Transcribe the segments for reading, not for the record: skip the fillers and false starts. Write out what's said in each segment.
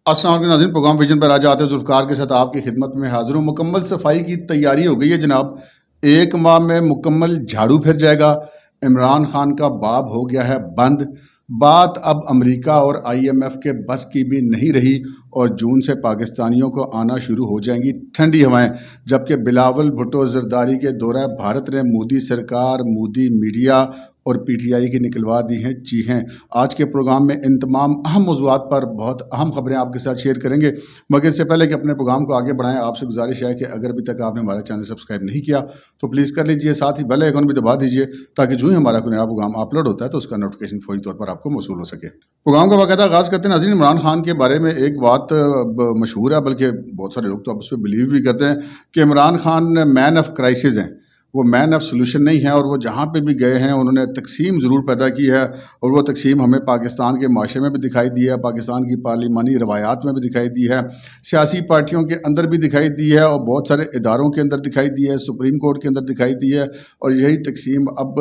السلام علیکم ناظرین، پروگرام ویژن پر آج آتے ہیں ذوالفقار کے ساتھ آپ کی خدمت میں حاضر ہوں۔ مکمل صفائی کی تیاری ہو گئی ہے جناب، 1 ماہ میں مکمل جھاڑو پھر جائے گا۔ عمران خان کا باب ہو گیا ہے بند، بات اب امریکہ اور IMF کے بس کی بھی نہیں رہی اور جون سے پاکستانیوں کو آنا شروع ہو جائیں گی ٹھنڈی ہوائیں، جبکہ بلاول بھٹو زرداری کے دورہ بھارت نے مودی سرکار، مودی میڈیا اور PTI کی نکلوا دی ہیں چیخیں۔ آج کے پروگرام میں ان تمام اہم موضوعات پر بہت اہم خبریں آپ کے ساتھ شیئر کریں گے، مگر اس سے پہلے کہ اپنے پروگرام کو آگے بڑھائیں، آپ سے گزارش ہے کہ اگر ابھی تک آپ نے ہمارا چینل سبسکرائب نہیں کیا تو پلیز کر لیجئے، ساتھ ہی بیل آئیکن بھی دبا دیجئے تاکہ جو ہی ہمارا کوئی نیا پروگرام اپلوڈ ہوتا ہے تو اس کا نوٹیفیکیشن فوری طور پر آپ کو موصول ہو سکے۔ پروگرام کا باقاعدہ آغاز کرتے ہیں ناظرین۔ عمران خان کے بارے میں ایک بات مشہور ہے، بلکہ بہت سارے لوگ تو اب اس پہ بلیو بھی کرتے ہیں کہ عمران خان مین آف کرائسس ہیں، وہ مین آف سولوشن نہیں ہے، اور وہ جہاں پہ بھی گئے ہیں انہوں نے تقسیم ضرور پیدا کی ہے، اور وہ تقسیم ہمیں پاکستان کے معاشرے میں بھی دکھائی دی ہے، پاکستان کی پارلیمانی روایات میں بھی دکھائی دی ہے، سیاسی پارٹیوں کے اندر بھی دکھائی دی ہے، اور بہت سارے اداروں کے اندر دکھائی دی ہے، سپریم کورٹ کے اندر دکھائی دی ہے، اور یہی تقسیم اب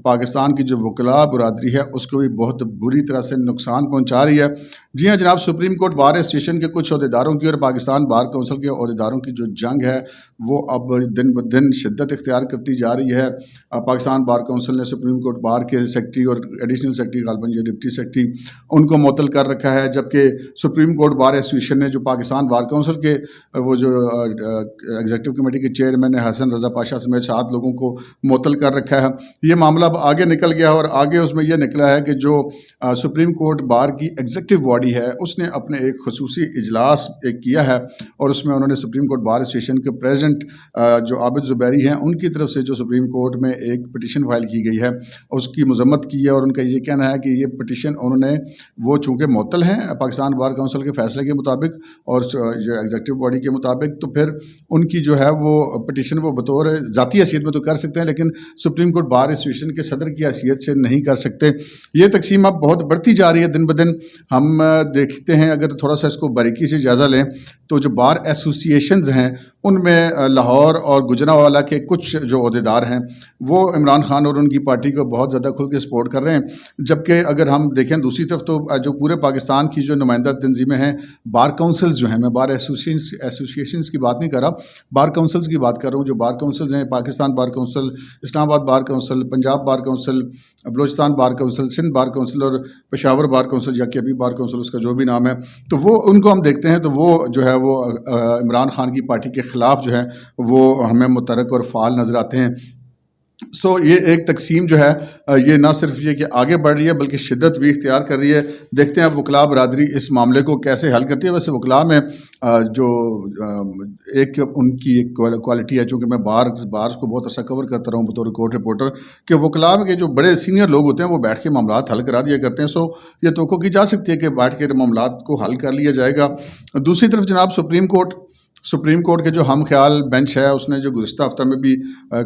پاکستان کی جو وکلاء برادری ہے اس کو بھی بہت بری طرح سے نقصان پہنچا رہی ہے۔ جی ہاں جناب، سپریم کورٹ بار ایسوسیشن کے کچھ عہدیداروں کی اور پاکستان بار کونسل کے عہدیداروں کی جو جنگ ہے وہ اب دن بدن شدت اختیار کرتی جا رہی ہے۔ پاکستان بار کونسل نے سپریم کورٹ بار کے سیکرٹری اور ایڈیشنل سیکرٹری، غالباً جو ڈپٹی سیکرٹری، ان کو معطل کر رکھا ہے، جبکہ سپریم کورٹ بار ایسوسیشن نے جو پاکستان بار کونسل کے وہ جو ایگزیکٹو کمیٹی کے چیئرمین حسن رضا پاشا سمیت 7 لوگوں کو معطل کر رکھا ہے۔ یہ معاملہ اب آگے نکل گیا، اور آگے اس میں یہ نکلا ہے کہ جو سپریم کورٹ بار کی ایگزیکٹو باڈی ہے اس نے اپنے ایک خصوصی اجلاس ایک کیا ہے، اور اس میں انہوں نے سپریم کورٹ بار ایسوسیشن کے پریزیڈنٹ جو عابد زبیری ہیں ان کی طرف سے جو سپریم کورٹ میں ایک پٹیشن فائل کی گئی ہے اس کی مذمت کی ہے، اور ان کا یہ کہنا ہے کہ یہ پٹیشن انہوں نے وہ چونکہ معطل ہیں پاکستان بار کونسل کے فیصلے کے مطابق اور جو ایگزیکٹو باڈی کے مطابق، تو پھر ان کی جو ہے وہ پٹیشن وہ بطور ذاتی حیثیت میں تو کر سکتے ہیں لیکن سپریم کورٹ بار ایسوسیشن کے صدر کی حیثیت سے نہیں کر سکتے۔ یہ تقسیم اب بہت بڑھتی جا رہی ہے دن بدن۔ ہم دیکھتے ہیں اگر تھوڑا سا اس کو باریکی سے جائزہ لیں تو جو بار ایسوسیشنز ہیں ان میں لاہور اور گجرانوالہ کے کچھ جو عہدیدار ہیں وہ عمران خان اور ان کی پارٹی کو بہت زیادہ کھل کے سپورٹ کر رہے ہیں، جبکہ اگر ہم دیکھیں دوسری طرف تو جو پورے پاکستان کی جو نمائندہ تنظیمیں ہیں، بار کونسلز جو ہیں، میں بار ایسوسیشنز کی بات نہیں کر رہا، بار کونسلز کی بات کر رہا ہوں، جو بار کونسلز ہیں، پاکستان بار کونسل، اسلام آباد bar council, Punjab bar council, Balochistan bar council, Sindh bar council اور پشاور بار کونسل یا کیپی بار کونسل، اس کا جو بھی نام ہے، تو وہ ان کو ہم دیکھتے ہیں تو وہ جو ہے وہ عمران خان کی پارٹی کے خلاف جو ہے وہ ہمیں متحرک اور فعال نظر آتے ہیں۔ یہ ایک تقسیم جو ہے یہ نہ صرف یہ کہ آگے بڑھ رہی ہے بلکہ شدت بھی اختیار کر رہی ہے۔ دیکھتے ہیں اب وکلاء برادری اس معاملے کو کیسے حل کرتی ہے۔ ویسے وکلاء میں جو ایک ان کی ایک کوالٹی ہے، چونکہ میں بارز کو بہت عرصہ کور کرتا رہا ہوں بطور کورٹ رپورٹر، کہ وکلاء کے جو بڑے سینئر لوگ ہوتے ہیں وہ بیٹھ کے معاملات حل کرا دیا کرتے ہیں۔ یہ توقع کی جا سکتی ہے کہ بیٹھ کے معاملات کو حل کر لیا جائے گا۔ دوسری طرف جناب سپریم کورٹ کے جو ہم خیال بینچ ہے اس نے جو گزشتہ ہفتہ میں بھی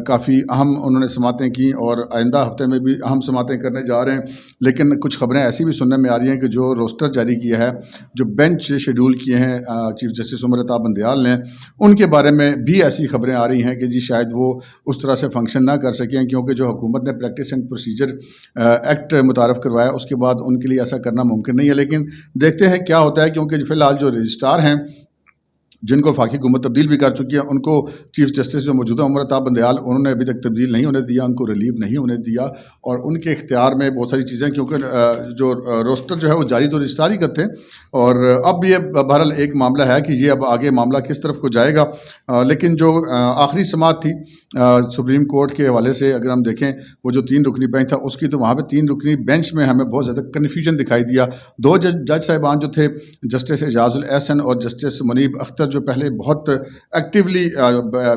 کافی اہم انہوں نے سماعتیں کی، اور آئندہ ہفتے میں بھی اہم سماعتیں کرنے جا رہے ہیں، لیکن کچھ خبریں ایسی بھی سننے میں آ رہی ہیں کہ جو روسٹر جاری کیا ہے، جو بینچ شیڈول کیے ہیں چیف جسٹس عمر عطا بندیال نے، ان کے بارے میں بھی ایسی خبریں آ رہی ہیں کہ جی شاید وہ اس طرح سے فنکشن نہ کر سکیں، کیونکہ جو حکومت نے پریکٹس اینڈ پروسیجر ایکٹ متعارف کروایا اس کے بعد ان کے لیے ایسا کرنا ممکن نہیں ہے، لیکن دیکھتے ہیں کیا ہوتا ہے، کیونکہ فی الحال جو رجسٹرار ہیں جن کو وفاقی حکومت تبدیل بھی کر چکی ہے، ان کو چیف جسٹس جو موجودہ عمر عطا بندیال انہوں نے ابھی تک تبدیل نہیں ہونے دیا، ان کو ریلیو نہیں ہونے دیا، اور ان کے اختیار میں بہت ساری چیزیں، کیونکہ جو روسٹر جو ہے وہ جاری تو رجسٹرار ہی کرتے ہیں، اور اب یہ بہرحال ایک معاملہ ہے کہ یہ اب آگے معاملہ کس طرف کو جائے گا۔ لیکن جو آخری سماعت تھی سپریم کورٹ کے حوالے سے اگر ہم دیکھیں، وہ جو 3 رکنی بینچ تھا اس کی، تو وہاں پہ 3 رکنی بینچ میں ہمیں بہت زیادہ کنفیوژن دکھائی دیا۔ 2 جج صاحبان جو تھے، جسٹس اعجاز الاحسن اور جسٹس منیب اختر، جو پہلے بہت ایکٹیولی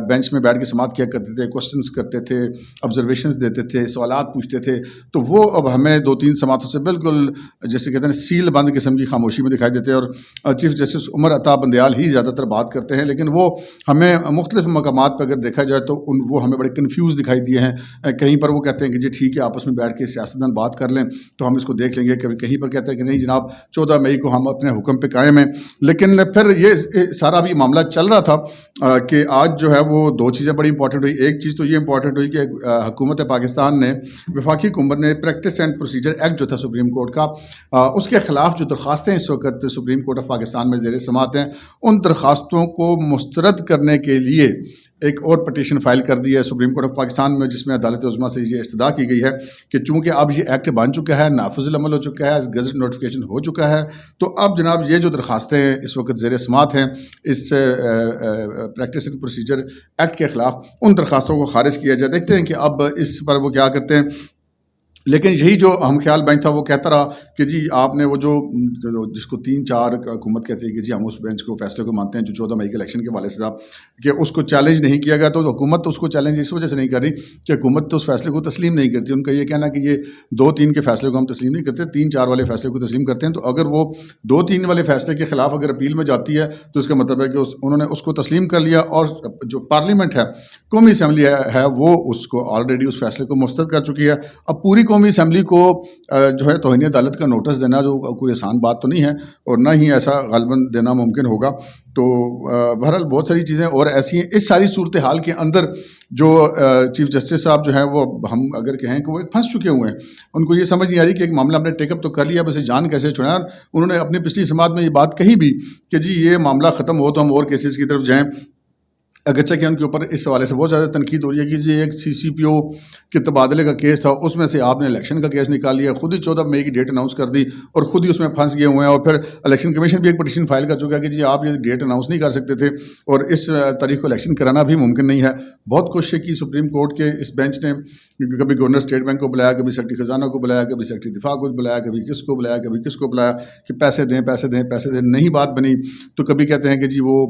بینچ میں بیٹھ کے سماعت کیا کرتے تھے، کوشچنس کرتے تھے، آبزرویشنز دیتے تھے، سوالات پوچھتے تھے، تو وہ اب ہمیں 2-3 سماعتوں سے بالکل جیسے کہتے ہیں سیل بند قسم کی خاموشی میں دکھائی دیتے ہیں، اور چیف جسٹس عمر عطا بندیال ہی زیادہ تر بات کرتے ہیں، لیکن وہ ہمیں مختلف مقامات پر اگر دیکھا جائے تو وہ ہمیں بڑے کنفیوز دکھائی دیے ہیں۔ کہیں پر وہ کہتے ہیں کہ جی ٹھیک ہے آپس میں بیٹھ کے سیاستدان بات کر لیں تو ہم اس کو دیکھ لیں گے، کہیں پر کہتے ہیں کہ نہیں جناب 14 مئی کو ہم اپنے حکم پہ قائم ہیں، لیکن پھر یہ سارا اب یہ معاملہ چل رہا تھا کہ آج جو ہے وہ دو چیزیں بڑی امپورٹنٹ ہوئی. ایک چیز تو یہ امپورٹنٹ ہوئی کہ حکومت پاکستان نے, وفاقی حکومت نے پریکٹس اینڈ پروسیجر ایکٹ جو تھا سپریم کورٹ کا, اس کے خلاف جو درخواستیں اس وقت سپریم کورٹ آف پاکستان میں زیر سماعت ہیں, ان درخواستوں کو مسترد کرنے کے لیے ایک اور پٹیشن فائل کر دی ہے سپریم کورٹ آف پاکستان میں, جس میں عدالت عظمیٰ سے یہ استدعا کی گئی ہے کہ چونکہ اب یہ ایکٹ بن چکا ہے, نافذ العمل ہو چکا ہے, گزٹ نوٹیفیکیشن ہو چکا ہے, تو اب جناب یہ جو درخواستیں اس وقت زیر سماعت ہیں اس پریکٹس اینڈ پروسیجر ایکٹ کے خلاف, ان درخواستوں کو خارج کیا جائے. دیکھتے ہیں کہ اب اس پر وہ کیا کرتے ہیں. لیکن یہی جو ہم خیال بینچ تھا وہ کہتا رہا کہ جی آپ نے وہ جو جس کو 3-4 حکومت کہتی ہے کہ جی ہم اس بینچ کو فیصلے کو مانتے ہیں جو 14 مئی کے الیکشن کے حوالے سے تھا, کہ اس کو چیلنج نہیں کیا گیا. تو حکومت اس کو چیلنج اس وجہ سے نہیں کر رہی کہ حکومت تو اس فیصلے کو تسلیم نہیں کرتی. ان کا یہ کہنا کہ یہ 2-3 کے فیصلے کو ہم تسلیم نہیں کرتے, 3-4 والے فیصلے کو تسلیم کرتے ہیں. تو اگر وہ 2-3 والے فیصلے کے خلاف اگر اپیل میں جاتی ہے تو اس کا مطلب ہے کہ انہوں نے اس کو تسلیم کر لیا, اور جو پارلیمنٹ ہے, قومی اسمبلی ہے, وہ اس کو آلریڈی اس فیصلے کو مسترد کر چکی ہے. اب پوری قومی اسمبلی کو جو ہے توہین عدالت کا نوٹس دینا جو کوئی آسان بات تو نہیں ہے, اور نہ ہی ایسا غالباً دینا ممکن ہوگا. تو بہرحال بہت ساری چیزیں اور ایسی ہیں. اس ساری صورتحال کے اندر جو چیف جسٹس صاحب جو ہیں وہ ہم اگر کہیں کہ وہ ایک پھنس چکے ہوئے ہیں. ان کو یہ سمجھ نہیں آ رہی کہ ایک معاملہ ہم نے ٹیک اپ تو کر لیا, اب اسے جان کیسے چھڑائیں. انہوں نے اپنی پچھلی سماعت میں یہ بات کہی بھی کہ جی یہ معاملہ ختم ہو تو ہم اور کیسز کی طرف جائیں, اگرچہ کہ ان کے اوپر اس حوالے سے بہت زیادہ تنقید ہو رہی ہے کہ جی ایک CCPO کے تبادلے کا کیس تھا, اس میں سے آپ نے الیکشن کا کیس نکال لیا, خود ہی 14 مئی کی ڈیٹ اناؤنس کر دی اور خود ہی اس میں پھنس گئے ہوئے ہیں. اور پھر الیکشن کمیشن بھی ایک پٹیشن فائل کر چکا ہے کہ جی آپ یہ ڈیٹ اناؤنس نہیں کر سکتے تھے اور اس تاریخ کو الیکشن کرانا بھی ممکن نہیں ہے. بہت کوششیں کی سپریم کورٹ کے اس بینچ نے, کبھی گورنر اسٹیٹ بینک کو بلایا, کبھی سیکرٹری خزانہ کو بلایا, کبھی سیکرٹری دفاع کو بلایا, کبھی کس کو بلایا, کبھی کس کو بلایا کہ پیسے دیں پیسے دیں پیسے دیں, نہیں بات بنی. تو کبھی کہتے ہیں کہ جی وہ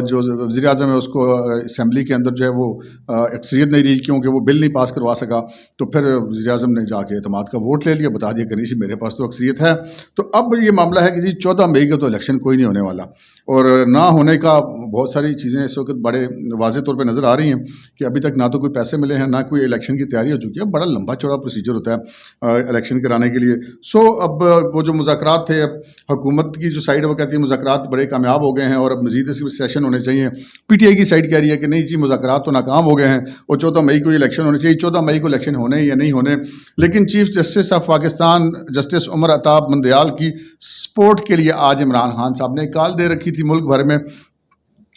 جو وزیر اعظم ہے اس کو اسمبلی کے اندر جو ہے وہ اکثریت نہیں رہی کیونکہ وہ بل نہیں پاس کروا سکا, تو پھر وزیر اعظم نے جا کے اعتماد کا ووٹ لے لیا, بتا دیا کہ نہیں میرے پاس تو اکثریت ہے. تو اب یہ معاملہ ہے کہ جی 14 مئی کا تو الیکشن کوئی نہیں ہونے والا, اور نہ ہونے کا بہت ساری چیزیں اس وقت بڑے واضح طور پہ نظر آ رہی ہیں کہ ابھی تک نہ تو کوئی پیسے ملے ہیں, نہ کوئی الیکشن کی تیاری ہو چکی ہے. بڑا لمبا چوڑا پروسیجر ہوتا ہے الیکشن کرانے کے لیے. سو اب وہ جو مذاکرات تھے, اب حکومت کی جو سائڈ وہ کہتی ہے مذاکرات بڑے کامیاب ہو گئے ہیں اور اب مزید اس میں سیشن ہونے چاہیے. PTI کی سائڈ کہہ رہی ہے کہ نہیں جی مذاکرات تو ناکام ہو گئے ہیں اور 14 مئی کو الیکشن ہونے چاہیے. 14 مئی کو الیکشن ہونے یا نہیں ہونے, لیکن chief justice of Pakistan justice Umar Ata Bandial کی سپورٹ کے لیے آج عمران خان صاحب نے کال دے رکھی تھی ملک بھر میں,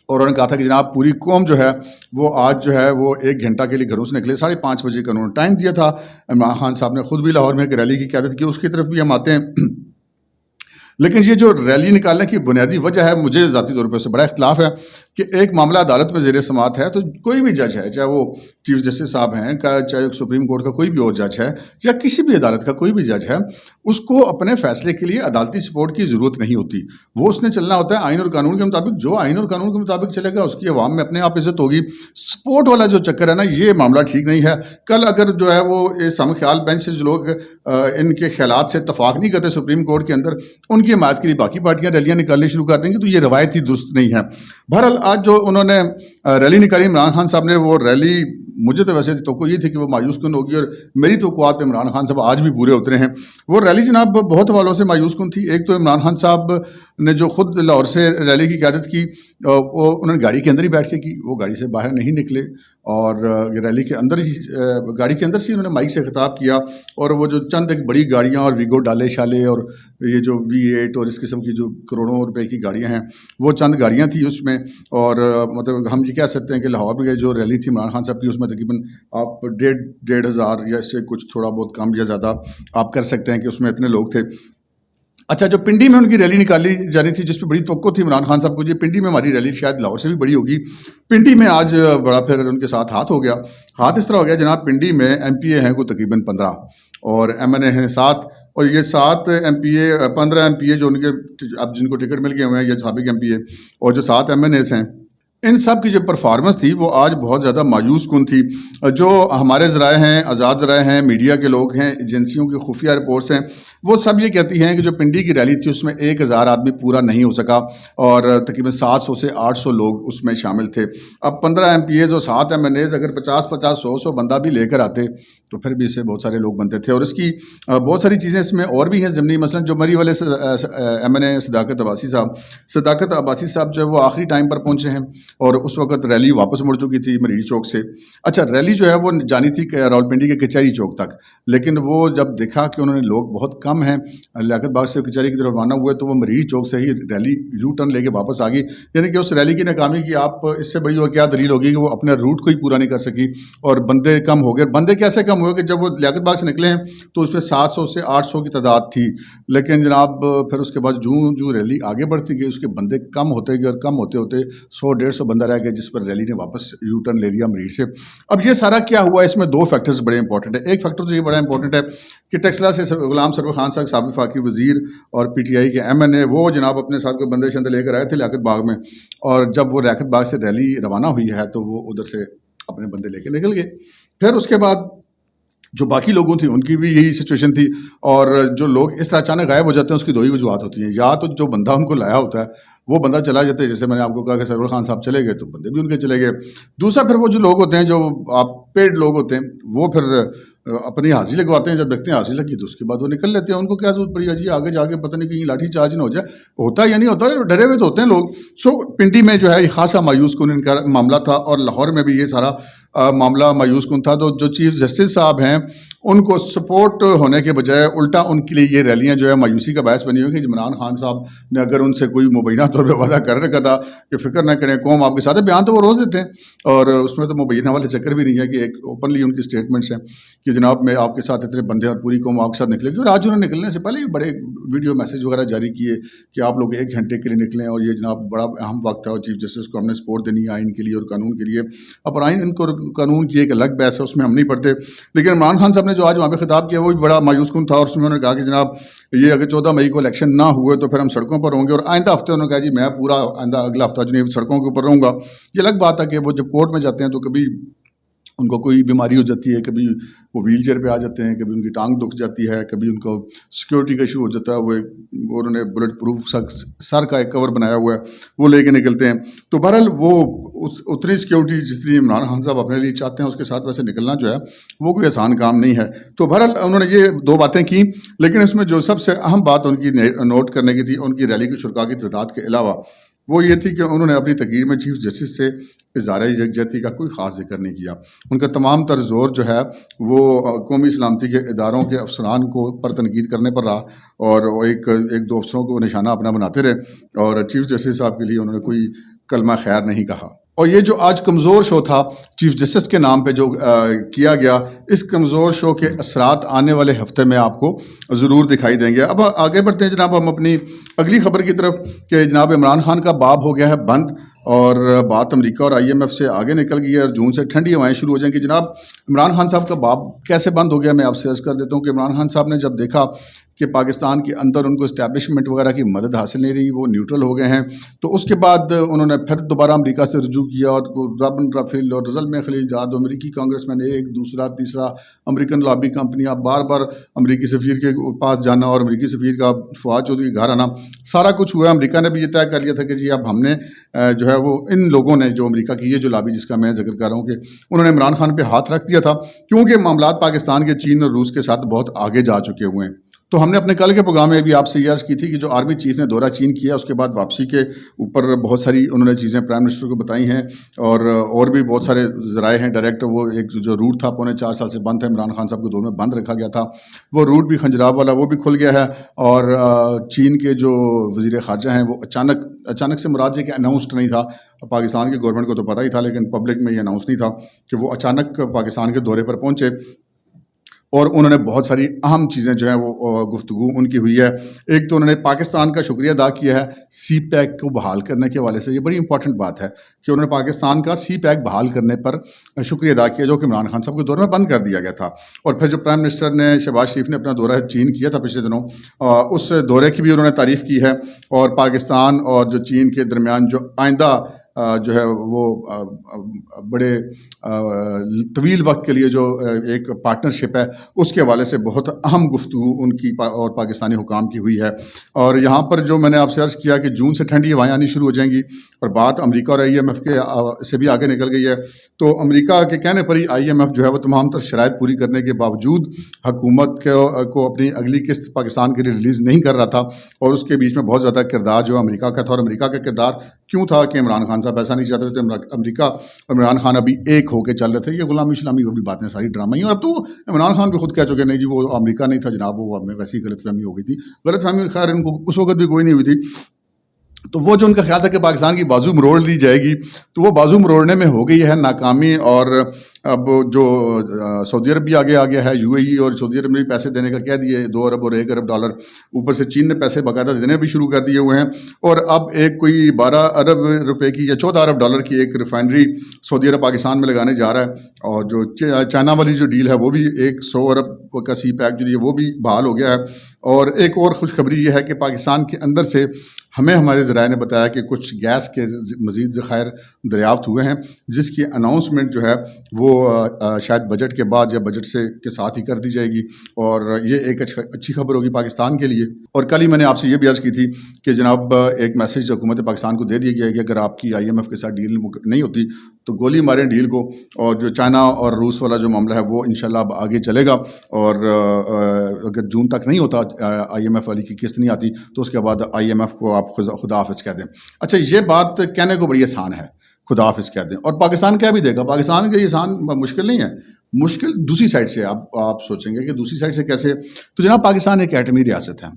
اور انہوں نے کہا تھا کہ جناب پوری قوم جو ہے وہ آج جو ہے وہ 1 گھنٹہ کے لیے گھروں سے نکلے. 5:30 بجے کا انہوں نے ٹائم دیا تھا. عمران خان صاحب نے خود بھی لاہور میں ایک ریلی کی قیادت کی, اس کی طرف بھی ہم آتے ہیں. لیکن یہ جو ریلی نکالنے کی بنیادی وجہ ہے, مجھے ذاتی طور پر اس سے بڑا اختلاف ہے کہ ایک معاملہ عدالت میں زیر سماعت ہے, تو کوئی بھی جج ہے, چاہے وہ چیف جسٹس صاحب ہیں, چاہے سپریم کورٹ کا کوئی بھی اور جج ہے, یا کسی بھی عدالت کا کوئی بھی جج ہے, اس کو اپنے فیصلے کے لیے عدالتی سپورٹ کی ضرورت نہیں ہوتی. وہ اس نے چلنا ہوتا ہے آئین اور قانون کے مطابق. جو آئین اور قانون کے مطابق چلے گا اس کی عوام میں اپنے آپ عزت ہوگی. سپورٹ والا جو چکر ہے نا, یہ معاملہ ٹھیک نہیں ہے. کل اگر جو ہے وہ اس ہم خیال بینچ سے جو لوگ ان کے خیالات سے اتفاق نہیں کرتے سپریم کورٹ کے اندر, ان کی حمایت کے لیے باقی پارٹیاں ریلیاں نکالنی شروع کر دیں گی, تو یہ روایت ہی درست نہیں ہے. بہرحال آج جو انہوں نے ریلی نکالی عمران خان صاحب نے, وہ ریلی مجھے تو ویسے توقع یہ تھی کہ وہ مایوس کن ہوگی, اور میری توقعات پہ عمران خان صاحب آج بھی پورے اترے ہیں. وہ ریلی جناب بہت حوالوں سے مایوس کن تھی. ایک تو عمران خان صاحب نے جو خود لاہور سے ریلی کی قیادت کی, وہ انہوں نے گاڑی کے اندر ہی بیٹھ کے کی, وہ گاڑی سے باہر نہیں نکلے, اور ریلی کے اندر ہی گاڑی کے اندر سے انہوں نے مائک سے خطاب کیا. اور وہ جو چند ایک بڑی گاڑیاں اور ویگو ڈالے شالے اور یہ جو V8 اور اس قسم کی جو کروڑوں روپے کی گاڑیاں ہیں, وہ چند گاڑیاں تھیں اس میں. اور مطلب ہم یہ کہہ سکتے ہیں کہ لاہور میں جو ریلی تھی عمران خان صاحب کی, اس میں تقریباً آپ 1,500 یا اس سے کچھ تھوڑا بہت کم یا زیادہ آپ کر سکتے ہیں کہ اس میں اتنے لوگ تھے. اچھا, جو پنڈی میں ان کی ریلی نکالی جانی تھی جس پہ بڑی توقع تھی عمران خان صاحب کو, یہ پنڈی میں ہماری ریلی شاید لاہور سے بھی بڑی ہوگی. پنڈی میں آج بڑا پھر ان کے ساتھ ہاتھ ہو گیا. ہاتھ اس طرح ہو گیا جناب, پنڈی میں MPA ہیں کوئی تقریباً 15 اور MNA ہیں 7, اور یہ 7 MPA 15 MPA جو ان کے اب جن کو ٹکٹ مل گئے ہوئے ہیں, یہ سابق MPA, اور جو 7 MNAs ہیں, ان سب کی جو پرفارمنس تھی وہ آج بہت زیادہ مایوس کن تھی. جو ہمارے ذرائع ہیں، آزاد ذرائع ہیں، میڈیا کے لوگ ہیں، ایجنسیوں کی خفیہ رپورٹس ہیں، وہ سب یہ کہتی ہیں کہ جو پنڈی کی ریلی تھی اس میں 1000 آدمی پورا نہیں ہو سکا اور تقریباً 700 سے 800 لوگ اس میں شامل تھے. اب 15 MPAs اور 7 MNAs اگر 50 100 بندہ بھی لے کر آتے تو پھر بھی اس سے بہت سارے لوگ بنتے تھے. اور اس کی بہت ساری چیزیں اس میں اور بھی ہیں ضمنی. مثلا جو مری والے MNA صداقت عباسی صاحب جو ہے وہ آخری ٹائم پر پہنچے ہیں اور اس وقت ریلی واپس مڑ چکی تھی مریری چوک سے. اچھا ریلی جو ہے وہ جانی تھی راولپنڈی کے کچہری چوک تک، لیکن وہ جب دیکھا کہ انہوں نے لوگ بہت کم ہیں، لیاقت باغ سے کچہری کی طرف روانہ ہوئے تو وہ مریری چوک سے ہی ریلی یو ٹرن لے کے واپس آ گئی. یعنی کہ اس ریلی کی ناکامی کی آپ اس سے بڑی اور کیا دلیل ہوگی کہ وہ اپنے روٹ کو ہی پورا نہیں کر سکی اور بندے کم ہو گئے. بندے کیسے کم ہوئے کہ جب وہ لیاقت باغ سے نکلے ہیں تو اس پہ 700 سے 800 کی تعداد تھی، لیکن جناب پھر اس کے بعد جو ریلی آگے بڑھتی گئی اس کے بندے کم ہوتے گئے اور کم ہوتے ہوتے 100-150 بندہ رہ گیا، جس پر ریلی نے واپس یو ٹرن لے لیا مریڑ سے. اب یہ سارا کیا ہوا، اس میں 2 فیکٹرز بڑے امپورٹنٹ ہیں. ایک فیکٹر تو یہ بڑا امپورٹنٹ ہے کہ ٹیکسلا سے غلام سرور خان صاحب سابق وفاقی وزیر اور PTI کے MNA وہ جناب اپنے ساتھ کوئی بندے شندے لے کر آئے تھے لیاقت باغ میں، اور جب وہ لیاقت باغ سے ریلی روانہ ہوئی ہے تو وہ ادھر سے اپنے بندے لے کے نکل گئے. پھر اس کے بعد جو باقی لوگوں تھی ان کی بھی یہی سچویشن تھی، اور جو لوگ اس طرح اچانک غائب ہو جاتے ہیں اس کی 2 ہی وجوہات ہوتی ہیں. یا تو جو بندہ ان کو لایا ہوتا ہے وہ بندہ چلا جاتا ہے، جیسے میں نے آپ کو کہا کہ سرور خان صاحب چلے گئے تو بندے بھی ان کے چلے گئے. دوسرا پھر وہ جو لوگ ہوتے ہیں جو آپ پیڈ لوگ ہوتے ہیں وہ پھر اپنی حاضری لگواتے ہیں، جب دیکھتے ہیں حاضری لگی تو اس کے بعد وہ نکل لیتے ہیں. ان کو کیا ضرورت پڑی ہے جی آگے جا کے پتہ نہیں کہیں لاٹھی چارج نہ ہو جائے. ہوتا یا نہیں ہوتا، ڈرے ہوئے تو ہوتے ہیں لوگ. سو پنڈی میں جو ہے یہ خاصا مایوس کن ان کا معاملہ تھا، اور لاہور میں بھی یہ سارا معاملہ مایوس کن تھا. تو جو چیف جسٹس صاحب ہیں ان کو سپورٹ ہونے کے بجائے الٹا ان کے لیے یہ ریلیاں جو ہے مایوسی کا باعث بنی ہوئی کہ عمران خان صاحب نے اگر ان سے کوئی مبینہ طور پہ وعدہ کر رکھا تھا کہ فکر نہ کریں قوم آپ کے ساتھ ہے، بیان تو وہ روز دیتے ہیں اور اس میں تو مبینہ والے چکر بھی نہیں ہے کہ ایک اوپنلی ان کی اسٹیٹمنٹس ہیں کہ جناب میں آپ کے ساتھ اتنے بندے اور پوری قوم آپ کے ساتھ نکلے گی. اور آج انہوں نے نکلنے سے پہلے بڑے ویڈیو میسج وغیرہ جاری کیے کہ آپ لوگ 1 گھنٹے کے لیے نکلیں اور یہ جناب بڑا اہم وقت ہے اور چیف جسٹس کو ہم نے سپورٹ دینی ہے آئین کے لیے اور قانون کے لیے. اب آئین ان کو قانون کی ایک الگ بحث ہے، اس میں ہم نہیں پڑھتے. لیکن عمران خان صاحب نے جو آج وہاں پہ خطاب کیا وہ بھی بڑا مایوس کن تھا، اور اس میں انہوں نے کہا کہ جناب یہ اگر 14 مئی کو الیکشن نہ ہوئے تو پھر ہم سڑکوں پر ہوں گے. اور آئندہ ہفتے انہوں نے کہا جی میں پورا آئندہ اگلا ہفتہ جو سڑکوں کے اوپر رہوں گا. یہ الگ بات ہے کہ وہ جب کورٹ میں جاتے ہیں تو کبھی ان کو کوئی بیماری ہو جاتی ہے، کبھی وہ ویل چیئر پہ آ جاتے ہیں، کبھی ان کی ٹانگ دکھ جاتی ہے، کبھی ان کو سیکورٹی کا ایشو ہو جاتا ہے. وہ انہوں نے بلٹ پروف سر کا ایک کور بنایا ہوا ہے وہ لے کے نکلتے ہیں. تو بہرحال وہ اتنی سیکورٹی جتنی عمران خان صاحب اپنے لیے چاہتے ہیں اس کے ساتھ ویسے نکلنا جو ہے وہ کوئی آسان کام نہیں ہے. تو بہرحال انہوں نے یہ 2 باتیں کی، لیکن اس میں جو سب سے اہم بات ان کی نوٹ کرنے کی تھی ان کی ریلی کے شرکاء کی تعداد کے علاوہ وہ یہ تھی کہ انہوں نے اپنی تقریر میں چیف جسٹس سے اظہار یکجہتی کا کوئی خاص ذکر نہیں کیا. ان کا تمام تر زور جو ہے وہ قومی سلامتی کے اداروں کے افسران کو پر تنقید کرنے پر رہا، اور وہ ایک 2 افسروں کو نشانہ اپنا بناتے رہے، اور چیف جسٹس صاحب کے لیے انہوں نے کوئی کلمہ خیر نہیں کہا. اور یہ جو آج کمزور شو تھا چیف جسٹس کے نام پہ جو کیا گیا، اس کمزور شو کے اثرات آنے والے ہفتے میں آپ کو ضرور دکھائی دیں گے. اب آگے بڑھتے ہیں جناب ہم اپنی اگلی خبر کی طرف کہ جناب عمران خان کا باب ہو گیا ہے بند، اور بات امریکہ اور IMF سے آگے نکل گئی ہے اور جون سے ٹھنڈی ہوائیں شروع ہو جائیں گی. جناب عمران خان صاحب کا باب کیسے بند ہو گیا میں آپ سے عرض کر دیتا ہوں کہ عمران خان صاحب نے جب دیکھا کہ پاکستان کے اندر ان کو اسٹیبلشمنٹ وغیرہ کی مدد حاصل نہیں رہی، وہ نیوٹرل ہو گئے ہیں، تو اس کے بعد انہوں نے پھر دوبارہ امریکہ سے رجوع کیا، اور رابن رافیل اور رزلمے خلیل جاد امریکی کانگریس مین ایک دوسرا تیسرا امریکن لابی کمپنیاں بار بار امریکی سفیر کے پاس جانا اور امریکی سفیر کا فواد چودھری کے گھر آنا، سارا کچھ ہوا. امریکہ نے بھی یہ طے کر لیا تھا کہ جی اب ہم نے جو ہے وہ ان لوگوں نے جو امریکہ کی یہ جو لابی جس کا میں ذکر کر رہا ہوں کہ انہوں نے عمران خان پہ ہاتھ رکھ دیا تھا، کیونکہ معاملات پاکستان کے چین اور روس کے ساتھ بہت آگے جا چکے ہوئے ہیں. تو ہم نے اپنے کل کے پروگرام میں بھی آپ سے یہ عرض کی تھی کہ جو آرمی چیف نے دورہ چین کیا اس کے بعد واپسی کے اوپر بہت ساری انہوں نے چیزیں پرائم منسٹر کو بتائی ہیں، اور بھی بہت سارے ذرائع ہیں ڈائریکٹ. وہ ایک جو روٹ تھا 4.25 سال سے بند تھا، عمران خان صاحب کے دور میں بند رکھا گیا تھا، وہ روٹ بھی خنجراب والا وہ بھی کھل گیا ہے. اور چین کے جو وزیر خارجہ ہیں وہ اچانک سے مراد یہ کہ اناؤنسڈ نہیں تھا، پاکستان کی گورنمنٹ کو تو پتہ ہی تھا لیکن پبلک میں یہ اناؤنس نہیں تھا کہ وہ اچانک پاکستان کے دورے پر پہنچے، اور انہوں نے بہت ساری اہم چیزیں جو ہیں وہ گفتگو ان کی ہوئی ہے. ایک تو انہوں نے پاکستان کا شکریہ ادا کیا ہے سی پیک کو بحال کرنے کے حوالے سے. یہ بڑی امپورٹنٹ بات ہے کہ انہوں نے پاکستان کا سی پیک بحال کرنے پر شکریہ ادا کیا جو کہ عمران خان صاحب کے دور میں بند کر دیا گیا تھا. اور پھر جو پرائم منسٹر نے شہباز شریف نے اپنا دورہ چین کیا تھا پچھلے دنوں، اس دورے کی بھی انہوں نے تعریف کی ہے، اور پاکستان اور جو چین کے درمیان جو آئندہ جو ہے وہ بڑے طویل وقت کے لیے جو ایک پارٹنرشپ ہے اس کے حوالے سے بہت اہم گفتگو ان کی اور پاکستانی حکام کی ہوئی ہے. اور یہاں پر جو میں نے آپ سے عرض کیا کہ جون سے ٹھنڈی ہوائیں آنی شروع ہو جائیں گی اور بات امریکہ اور IMF کے سے بھی آگے نکل گئی ہے. تو امریکہ کے کہنے پر ہی IMF جو ہے وہ تمام تر شرائط پوری کرنے کے باوجود حکومت کو اپنی اگلی قسط پاکستان کے لیے ریلیز نہیں کر رہا تھا. اور اس کے بیچ میں بہت زیادہ کردار جو امریکہ کا تھا. اور امریکہ کا کردار کیوں تھا کہ عمران خان صاحب ایسا نہیں چاہتے تھے. امریکہ اور عمران خان ابھی ایک ہو کے چل رہے تھے. یہ غلامی اسلامی وہ بھی باتیں ساری ڈرامہ ہی. اور اب تو عمران خان بھی خود کہہ چکے نہیں جی وہ امریکہ نہیں تھا جناب, وہ ہمیں ویسی غلط فہمی ہو گئی تھی. غلط فہمی خیر ان کو اس وقت بھی کوئی نہیں ہوئی تھی. تو وہ جو ان کا خیال تھا کہ پاکستان کی بازو مروڑ لی جائے گی تو وہ بازو مروڑنے میں ہو گئی ہے ناکامی. اور اب جو سعودی عرب بھی آگے آ گیا ہے, UAE اور سعودی عرب نے بھی پیسے دینے کا کہہ دیے, 2 ارب اور 1 ارب ڈالر. اوپر سے چین نے پیسے باقاعدہ دینے بھی شروع کر دیے ہوئے ہیں. اور اب ایک کوئی 12 ارب روپے کی یا 14 ارب ڈالر کی ایک ریفائنری سعودی عرب پاکستان میں لگانے جا رہا ہے. اور جو چائنا والی جو ڈیل ہے وہ بھی ایک 100 ارب کا سی پیک جو ہے وہ بھی بحال ہو گیا ہے. اور ایک اور خوشخبری یہ ہے کہ پاکستان کے اندر سے ہمیں ہمارے ذرائع نے بتایا کہ کچھ گیس کے مزید ذخائر دریافت ہوئے ہیں جس کی اناؤنسمنٹ جو ہے وہ شاید بجٹ کے بعد یا بجٹ کے ساتھ ہی کر دی جائے گی. اور یہ ایک اچھی خبر ہوگی پاکستان کے لیے. اور کل ہی میں نے آپ سے یہ بھی عرض کی تھی کہ جناب ایک میسج حکومت پاکستان کو دے دیا گیا ہے کہ اگر آپ کی IMF کے ساتھ ڈیل نہیں ہوتی تو گولی ماریں ڈیل کو. اور جو چائنا اور روس والا جو معاملہ ہے وہ انشاءاللہ اب آگے چلے گا. اور اگر جون تک نہیں ہوتا IMF والی کی قسط نہیں آتی تو اس کے بعد IMF کو آپ خدا حافظ کہہ دیں. اچھا یہ بات کہنے کو بڑی آسان ہے, خدا حافظ کہہ دیں, اور پاکستان کیا بھی دے گا. پاکستان کے لیے آسان مشکل نہیں ہے, مشکل دوسری سائڈ سے. آپ سوچیں گے کہ دوسری سائڈ سے کیسے. تو جناب پاکستان ایک ایٹمی ریاست ہے.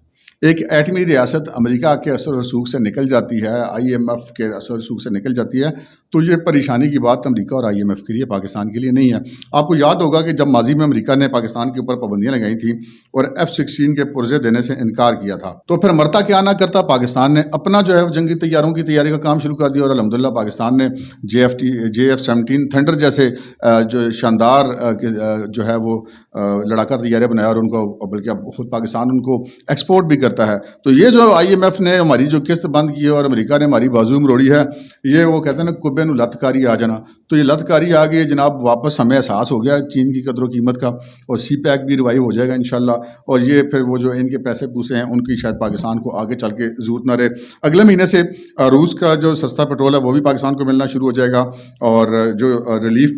ایک ایٹمی ریاست امریکہ کے اثر و رسوخ سے نکل جاتی ہے, IMF کے اثر و رسوخ سے نکل جاتی ہے, تو یہ پریشانی کی بات امریکہ اور IMF کے لیے پاکستان کے لیے نہیں ہے. آپ کو یاد ہوگا کہ جب ماضی میں امریکہ نے پاکستان کے اوپر پابندیاں لگائی تھیں اور F-16 کے پرزے دینے سے انکار کیا تھا, تو پھر مرتا کیا نہ کرتا پاکستان نے اپنا جو ہے جنگی طیاروں کی تیاری کا کام شروع کر دیا. اور الحمدللہ پاکستان نے JF-17 تھنڈر جیسے جو شاندار جو ہے وہ لڑاکا طیارے بنایا, اور ان کو بلکہ خود پاکستان ان کو ایکسپورٹ بھی کرتا ہے. تو یہ جو IMF نے ہماری جو قسط بند کی ہے اور امریکہ نے ہماری بازو مروڑی ہے, یہ وہ کہتے ہیں نا کبے نو لت کاری آ جانا. تو یہ لت کاری آ گئی جناب, واپس ہمیں احساس ہو گیا چین کی قدر و قیمت کا, اور سی پیک بھی ریوائیو ہو جائے گا انشاءاللہ. اور یہ پھر وہ جو ان کے پیسے پوسے ہیں ان کی شاید پاکستان کو آگے چل کے ضرورت نہ رہے. اگلے مہینے سے روس کا جو سستا پیٹرول ہے وہ بھی پاکستان کو ملنا شروع ہو جائے گا, اور جو ریلیف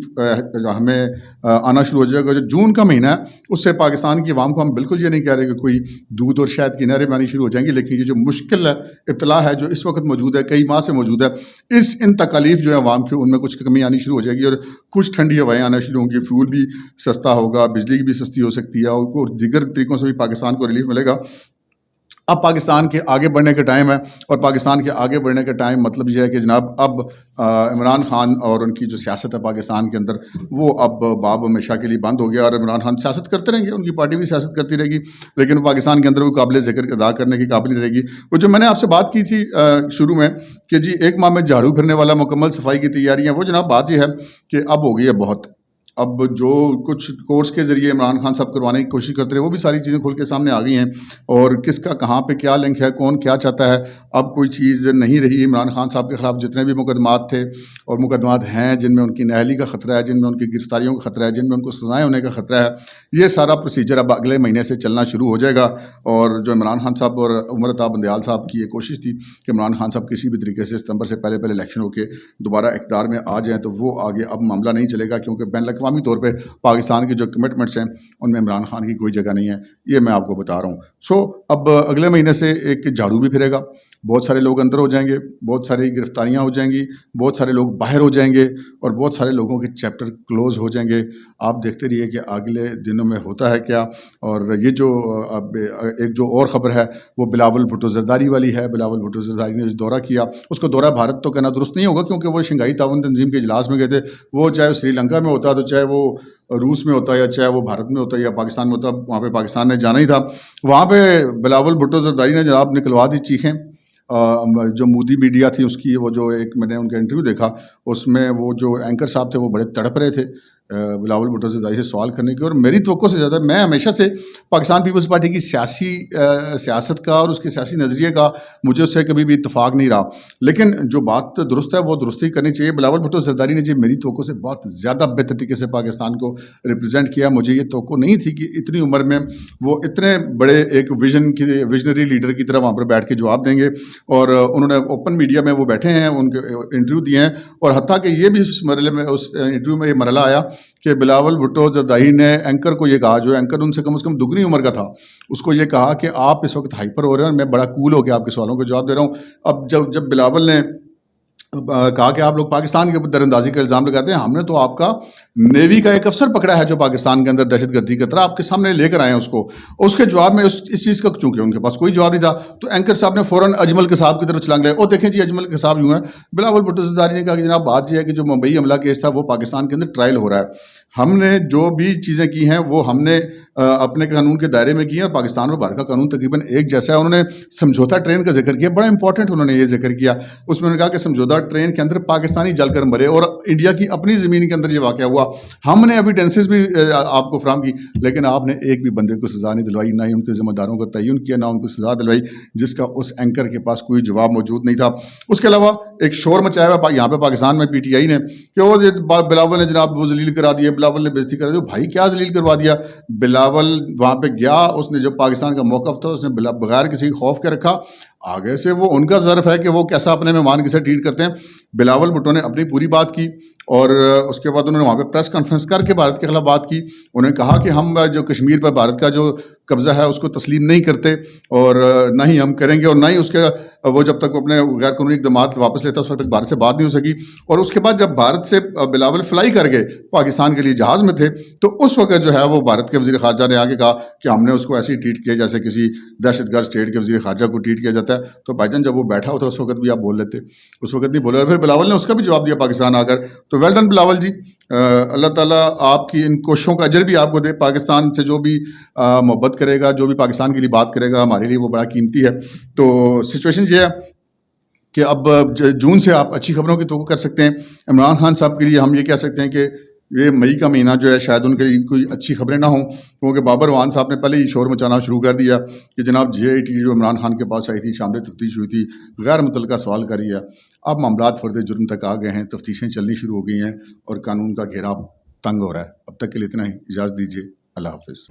ہمیں آنا شروع ہو جائے گا. جو جون کا مہینہ ہے اس سے پاکستان کی عوام کو ہم بالکل یہ نہیں کہہ رہے کہ کوئی دودھ اور شہد کی نہریں بنانی شروع ہو جائیں گی, لیکن یہ جو مشکل ابتلا ہے جو اس وقت موجود ہے, کئی ماہ سے موجود ہے, ان تکالیف جو ہے عوام کی ان میں کچھ کمی آنی شروع ہو جائے گی, اور کچھ ٹھنڈی ہوائیں آنا شروع ہوں گی. فیول بھی سستا ہوگا, بجلی بھی سستی ہو سکتی ہے, اور دیگر طریقوں سے بھی پاکستان کو ریلیف ملے گا. اب پاکستان کے آگے بڑھنے کا ٹائم ہے, اور پاکستان کے آگے بڑھنے کا ٹائم مطلب یہ ہے کہ جناب اب عمران خان اور ان کی جو سیاست ہے پاکستان کے اندر وہ اب باب ہمیشہ کے لیے بند ہو گیا. اور عمران خان سیاست کرتے رہیں گے, ان کی پارٹی بھی سیاست کرتی رہے گی, لیکن وہ پاکستان کے اندر وہ قابل ذکر ادا کرنے کی قابل نہیں رہے گی. وہ جو میں نے آپ سے بات کی تھی شروع میں کہ جی 1 ماہ میں جھاڑو پھرنے والا مکمل صفائی کی تیاریاں, وہ جناب بات یہ ہے کہ اب ہو گئی ہے بہت. اب جو کچھ کورس کے ذریعے عمران خان صاحب کروانے کی کوشش کرتے رہے وہ بھی ساری چیزیں کھل کے سامنے آ گئی ہیں, اور کس کا کہاں پہ کیا لنک ہے, کون کیا چاہتا ہے, اب کوئی چیز نہیں رہی. عمران خان صاحب کے خلاف جتنے بھی مقدمات تھے اور مقدمات ہیں جن میں ان کی نااہلی کا خطرہ ہے, جن میں ان کی گرفتاریوں کا خطرہ ہے, جن میں ان کو سزائیں ہونے کا خطرہ ہے, یہ سارا پروسیجر اب اگلے مہینے سے چلنا شروع ہو جائے گا. اور جو عمران خان صاحب اور عمر عطا بندیال صاحب کی یہ کوشش تھی کہ عمران خان صاحب کسی بھی طریقے سے ستمبر سے پہلے الیکشن ہو کے دوبارہ اقتدار میں آ جائیں, تو وہ آگے اب معاملہ نہیں چلے گا, کیونکہ بین الاقوامی طور پہ پاکستان کی جو کمٹمنٹس ہیں ان میں عمران خان کی کوئی جگہ نہیں ہے. یہ میں آپ کو بتا رہا ہوں. اب اگلے مہینے سے ایک جھاڑو بھی پھرے گا, بہت سارے لوگ اندر ہو جائیں گے, بہت ساری گرفتاریاں ہو جائیں گی, بہت سارے لوگ باہر ہو جائیں گے, اور بہت سارے لوگوں کے چیپٹر کلوز ہو جائیں گے. آپ دیکھتے رہیے کہ اگلے دنوں میں ہوتا ہے کیا. اور یہ جو اب ایک جو اور خبر ہے وہ بلاول بھٹو زرداری والی ہے. بلاول بھٹو زرداری نے جو دورہ کیا, اس کو دورہ بھارت تو کہنا درست نہیں ہوگا, کیونکہ وہ شنگھائی تعاون تنظیم کے اجلاس میں گئے تھے. وہ چاہے سری لنکا میں ہوتا, تو چاہے وہ روس میں ہوتا, یا چاہے وہ بھارت میں ہوتا, یا پاکستان میں ہوتا, وہاں پہ پاکستان نے جانا ہی تھا. وہاں پہ بلاول بھٹو زرداری نے جناب نکلوا دی چیخیں. جو مودی میڈیا تھی اس کی وہ جو ایک میں نے ان کا انٹرویو دیکھا, اس میں وہ جو اینکر صاحب تھے وہ بڑے تڑپ رہے تھے بلاول بھٹو زرداری سے سوال کرنے کی, اور میری توقع سے زیادہ میں ہمیشہ سے پاکستان پیپلز پارٹی کی سیاست کا اور اس کے سیاسی نظریے کا مجھے اس سے کبھی بھی اتفاق نہیں رہا, لیکن جو بات درست ہے وہ درست ہی کرنی چاہیے. بلاول بھٹو زرداری نے جی میری توقع سے بہت زیادہ بہتر طریقے سے پاکستان کو ریپرزینٹ کیا. مجھے یہ توقع نہیں تھی کہ اتنی عمر میں وہ اتنے بڑے ایک ویژنری لیڈر کی طرح وہاں پر بیٹھ کے جواب دیں گے, اور انہوں نے اوپن میڈیا میں وہ بیٹھے ہیں, ان کے انٹرویو دیے ہیں, اور حتیٰ کہ یہ بھی اس مرحلے میں اس انٹرویو میں یہ مرحلہ آیا کہ بلاول بھٹو زرداری نے اینکر کو یہ کہا, جو اینکر ان سے کم از کم دگنی عمر کا تھا, اس کو یہ کہا کہ آپ اس وقت ہائپر ہو رہے ہیں اور میں بڑا کول ہو کے آپ کے سوالوں کا جواب دے رہا ہوں. اب جب بلاول نے کہا کہ آپ لوگ پاکستان کے اوپر در اندازی کا الزام لگاتے ہیں, ہم نے تو آپ کا نیوی کا ایک افسر پکڑا ہے جو پاکستان کے اندر دہشت گردی کا خطرہ آپ کے سامنے لے کر آئے ہیں اس کو. اس کے جواب میں اس چیز کا چونکہ ان کے پاس کوئی جواب نہیں تھا, تو اینکر صاحب نے فوراً اجمل قصاب کی طرف چھلانگ لگائی. اور دیکھیں جی اجمل قصاب یوں ہے, بلاول بھٹو زرداری نے کہا کہ جناب بات یہ ہے کہ جو ممبئی حملہ کیس تھا وہ پاکستان کے اندر ٹرائل ہو رہا ہے, ہم نے جو بھی چیزیں کی ہیں وہ ہم نے اپنے قانون کے دائرے میں کی ہیں, اور پاکستان اور بھارت کا قانون تقریباً ایک جیسا ہے. انہوں نے سمجھوتا ٹرین کا ذکر کیا, بڑا امپورٹنٹ انہوں نے یہ ذکر کیا. اس میں انہوں نے کہا کہ سمجھوتا ٹرین کے اندر پاکستانی جل کر مرے, اور انڈیا کی اپنی زمین کے اندر یہ واقعہ ہوا. ہم نے ایویڈنسز بھی آپ کو فراہم کی, لیکن آپ نے ایک بھی بندے کو سزا نہیں دلوائی, نہ ہی ان کے ذمہ داروں کا تعین کیا, نہ ان کو سزا دلوائی, جس کا اس اینکر کے پاس کوئی جواب موجود نہیں تھا. اس کے علاوہ ایک شور مچایا ہوا یہاں پہ پاکستان میں پی ٹی آئی نے کہ وہ بلاول نے جناب وہ ذلیل کرا دیا, بلاول نے بےزتی کرا دی. بھائی کیا ذلیل کروا دیا؟ بلاول وہاں پہ گیا, اس نے جو پاکستان کا موقف تھا اس نے بغیر کسی خوف کے رکھا. آگے سے وہ ان کا ظرف ہے کہ وہ کیسا اپنے مہمان کیسے ٹریٹ کرتے ہیں. بلاول بھٹو نے اپنی پوری بات کی, اور اس کے بعد انہوں نے وہاں پہ پریس کانفرنس کر کے بھارت کے خلاف بات کی. انہوں نے کہا کہ ہم جو کشمیر پر بھارت کا جو قبضہ ہے اس کو تسلیم نہیں کرتے, اور نہ ہی ہم کریں گے, اور نہ ہی اس کے وہ جب تک اپنے غیر قانونی اقدامات واپس لیتا اس وقت تک بھارت سے بات نہیں ہو سکی. اور اس کے بعد جب بھارت سے بلاول فلائی کر گئے پاکستان کے لیے جہاز میں تھے, تو اس وقت جو ہے وہ بھارت کے وزیر خارجہ نے آگے کہا کہ ہم نے اس کو ایسے ہی ٹریٹ کیا جیسے کسی دہشت گرد اسٹیٹ کے وزیر خارجہ کو ٹریٹ کیا جاتا ہے. تو بھائی جان جب وہ بیٹھا ہوتا اس وقت بھی آپ بول لیتے, اس وقت نہیں بولے, اور پھر بلاول نے اس کا بھی جواب دیا پاکستان آ کر. تو ویل ڈن بلاول جی, اللہ تعالیٰ آپ کی ان کوششوں کا اجر بھی آپ کو دے. پاکستان سے جو بھی محبت کرے گا, جو بھی پاکستان کے لیے بات کرے گا, ہمارے لیے وہ بڑا قیمتی ہے. تو سچویشن یہ ہے کہ اب جون سے آپ اچھی خبروں کی توقع کر سکتے ہیں. عمران خان صاحب کے لیے ہم یہ کہہ سکتے ہیں کہ یہ مئی کا مہینہ جو ہے شاید ان کے لیے کوئی اچھی خبریں نہ ہوں, کیونکہ بابر وان صاحب نے پہلے ہی شور مچانا شروع کر دیا کہ جناب جے آئی ٹی جو عمران خان کے پاس آئی تھی, شامل تفتیش ہوئی تھی, غیر متعلقہ سوال کر رہی ہے. اب معاملات فرد جرم تک آ گئے ہیں, تفتیشیں چلنی شروع ہو گئی ہیں, اور قانون کا گھیرا تنگ ہو رہا ہے. اب تک کے لیے اتنا ہی, اجازت دیجیے, اللہ حافظ.